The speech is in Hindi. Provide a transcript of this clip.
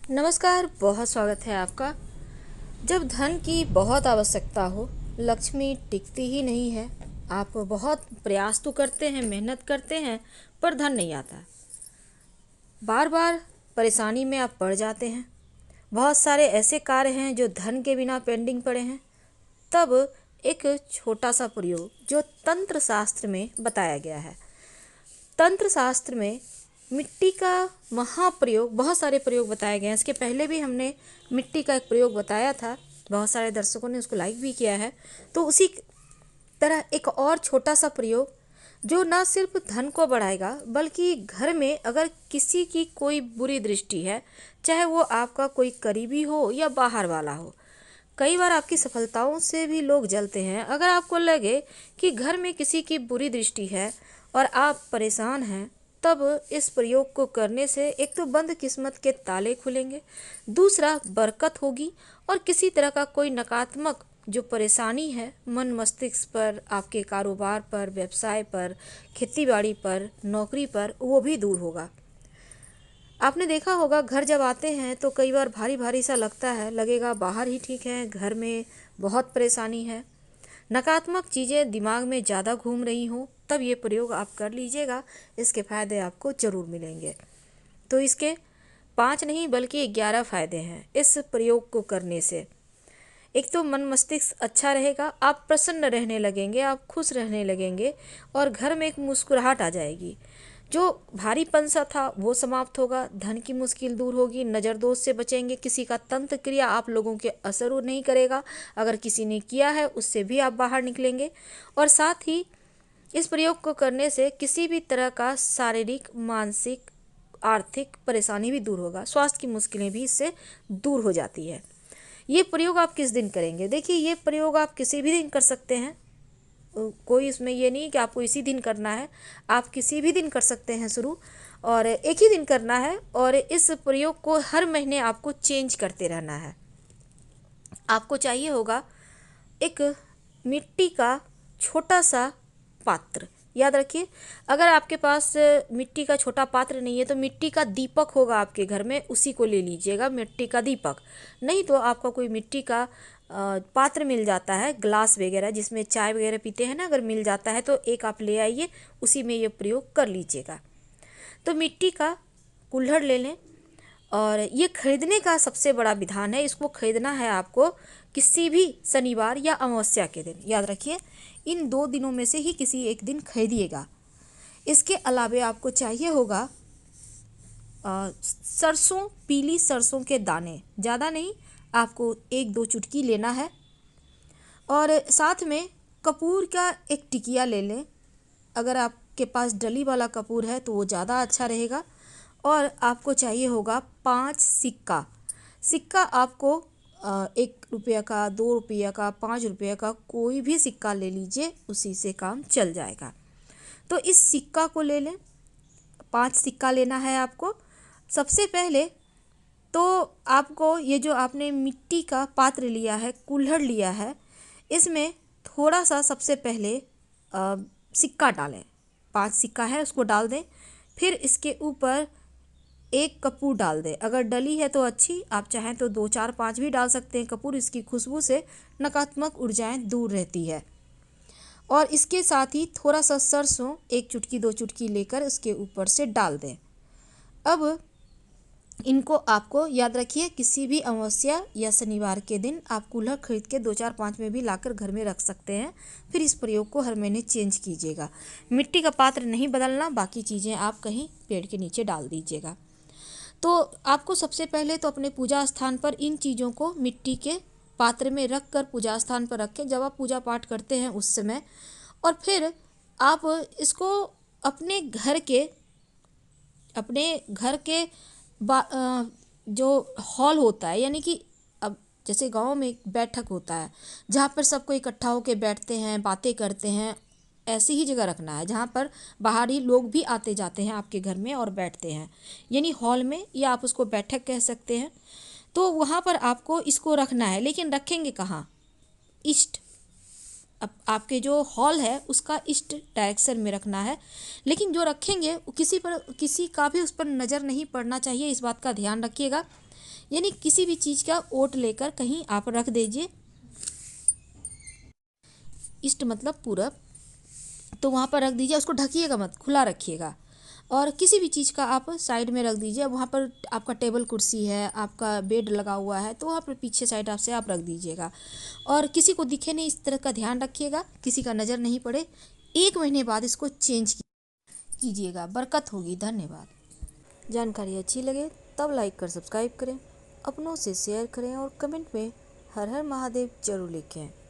नमस्कार, बहुत स्वागत है आपका। जब धन की बहुत आवश्यकता हो, लक्ष्मी टिकती ही नहीं है। आप बहुत प्रयास तो करते हैं, मेहनत करते हैं, पर धन नहीं आता। बार बार परेशानी में आप पड़ जाते हैं। बहुत सारे ऐसे कार्य हैं जो धन के बिना पेंडिंग पड़े हैं। तब एक छोटा सा प्रयोग जो तंत्र शास्त्र में बताया गया है। तंत्र शास्त्र में मिट्टी का महाप्रयोग, बहुत सारे प्रयोग बताए गए हैं। इसके पहले भी हमने मिट्टी का एक प्रयोग बताया था, बहुत सारे दर्शकों ने उसको लाइक भी किया है। तो उसी तरह एक और छोटा सा प्रयोग जो ना सिर्फ धन को बढ़ाएगा, बल्कि घर में अगर किसी की कोई बुरी दृष्टि है, चाहे वो आपका कोई करीबी हो या बाहर वाला हो। कई बार आपकी सफलताओं से भी लोग जलते हैं। अगर आपको लगे कि घर में किसी की बुरी दृष्टि है और आप परेशान हैं, तब इस प्रयोग को करने से एक तो बंद किस्मत के ताले खुलेंगे, दूसरा बरकत होगी और किसी तरह का कोई नकारात्मक जो परेशानी है मन मस्तिष्क पर, आपके कारोबार पर, व्यवसाय पर, खेतीबाड़ी पर, नौकरी पर, वो भी दूर होगा। आपने देखा होगा घर जब आते हैं तो कई बार भारी भारी सा लगता है, लगेगा बाहर ही ठीक है, घर में बहुत परेशानी है, नकारात्मक चीज़ें दिमाग में ज़्यादा घूम रही हों, तब ये प्रयोग आप कर लीजिएगा। इसके फ़ायदे आपको ज़रूर मिलेंगे। तो इसके 5 नहीं बल्कि 11 फ़ायदे हैं इस प्रयोग को करने से। एक तो मन मस्तिष्क अच्छा रहेगा, आप प्रसन्न रहने लगेंगे, आप खुश रहने लगेंगे और घर में एक मुस्कुराहट आ जाएगी। जो भारीपन सा था वो समाप्त होगा, धन की मुश्किल दूर होगी, नज़र दोष से बचेंगे, किसी का तंत्र क्रिया आप लोगों के असर नहीं करेगा, अगर किसी ने किया है उससे भी आप बाहर निकलेंगे। और साथ ही इस प्रयोग को करने से किसी भी तरह का शारीरिक, मानसिक, आर्थिक परेशानी भी दूर होगा, स्वास्थ्य की मुश्किलें भी इससे दूर हो जाती है। ये प्रयोग आप किस दिन करेंगे? देखिए, ये प्रयोग आप किसी भी दिन कर सकते हैं। कोई इसमें ये नहीं कि आपको इसी दिन करना है, आप किसी भी दिन कर सकते हैं शुरू, और एक ही दिन करना है। और इस प्रयोग को हर महीने आपको चेंज करते रहना है। आपको चाहिए होगा एक मिट्टी का छोटा सा पात्र। याद रखिए, अगर आपके पास मिट्टी का छोटा पात्र नहीं है तो मिट्टी का दीपक होगा आपके घर में, उसी को ले लीजिएगा, मिट्टी का दीपक। नहीं तो आपका कोई मिट्टी का पात्र मिल जाता है, ग्लास वगैरह जिसमें चाय वगैरह पीते हैं ना, अगर मिल जाता है तो एक आप ले आइए, उसी में ये प्रयोग कर लीजिएगा। तो मिट्टी का कुल्हड़ ले लें, और ये खरीदने का सबसे बड़ा विधान है। इसको खरीदना है आपको किसी भी शनिवार या अमावस्या के दिन। याद रखिए, इन 2 दिनों में से ही किसी एक दिन खरीदिएगा। इसके अलावे आपको चाहिए होगा सरसों, पीली सरसों के दाने, ज़्यादा नहीं, आपको 1-2 चुटकी लेना है। और साथ में कपूर का एक टिकिया ले लें। अगर आपके पास डली वाला कपूर है तो वो ज़्यादा अच्छा रहेगा। और आपको चाहिए होगा 5 सिक्का। सिक्का आपको 1 रुपये का, 2 रुपये का, 5 रुपये का, कोई भी सिक्का ले लीजिए, उसी से काम चल जाएगा। तो इस सिक्का को ले लें, 5 सिक्का लेना है आपको। सबसे पहले तो आपको ये जो आपने मिट्टी का पात्र लिया है, कुल्हड़ लिया है, इसमें थोड़ा सा सबसे पहले सिक्का डालें। 5 सिक्का है उसको डाल दें। फिर इसके ऊपर 1 कपूर डाल दें। अगर डली है तो अच्छी, आप चाहें तो 2, 4, 5 भी डाल सकते हैं। कपूर, इसकी खुशबू से नकारात्मक ऊर्जाएं दूर रहती है। और इसके साथ ही थोड़ा सा सरसों 1 चुटकी 2 चुटकी लेकर इसके ऊपर से डाल दें। अब इनको आपको याद रखिए, किसी भी अमावस्या या शनिवार के दिन आप कुल्हड़ खरीद के 2, 4, 5 में भी लाकर घर में रख सकते हैं। फिर इस प्रयोग को हर महीने चेंज कीजिएगा। मिट्टी का पात्र नहीं बदलना, बाकी चीज़ें आप कहीं पेड़ के नीचे डाल दीजिएगा। तो आपको सबसे पहले तो अपने पूजा स्थान पर इन चीज़ों को मिट्टी के पात्र में रख कर पूजा स्थान पर रखें, जब आप पूजा पाठ करते हैं उस समय। और फिर आप इसको अपने घर के जो हॉल होता है, यानी कि अब जैसे गांव में एक बैठक होता है जहाँ पर सबको इकट्ठा होकर बैठते हैं, बातें करते हैं, ऐसी ही जगह रखना है जहाँ पर बाहरी लोग भी आते जाते हैं आपके घर में और बैठते हैं, यानी हॉल में, या आप उसको बैठक कह सकते हैं। तो वहाँ पर आपको इसको रखना है। लेकिन रखेंगे कहाँ? ईस्ट, अब आपके जो हॉल है उसका ईस्ट डायरेक्शन में रखना है। लेकिन जो रखेंगे किसी का भी उस पर नज़र नहीं पड़ना चाहिए, इस बात का ध्यान रखिएगा। यानी किसी भी चीज़ का ओट लेकर कहीं आप रख दीजिए। ईस्ट मतलब पूरब, तो वहाँ पर रख दीजिए, उसको ढकिएगा मत, खुला रखिएगा। और किसी भी चीज़ का आप साइड में रख दीजिए। वहाँ पर आपका टेबल कुर्सी है, आपका बेड लगा हुआ है, तो वहाँ पर पीछे साइड आप से आप रख दीजिएगा। और किसी को दिखे नहीं, इस तरह का ध्यान रखिएगा, किसी का नज़र नहीं पड़े। 1 महीने बाद इसको चेंज कीजिएगा, बरकत होगी। धन्यवाद। जानकारी अच्छी लगे तब लाइक कर सब्सक्राइब करें, अपनों से शेयर करें और कमेंट में हर हर महादेव जरूर लिखें।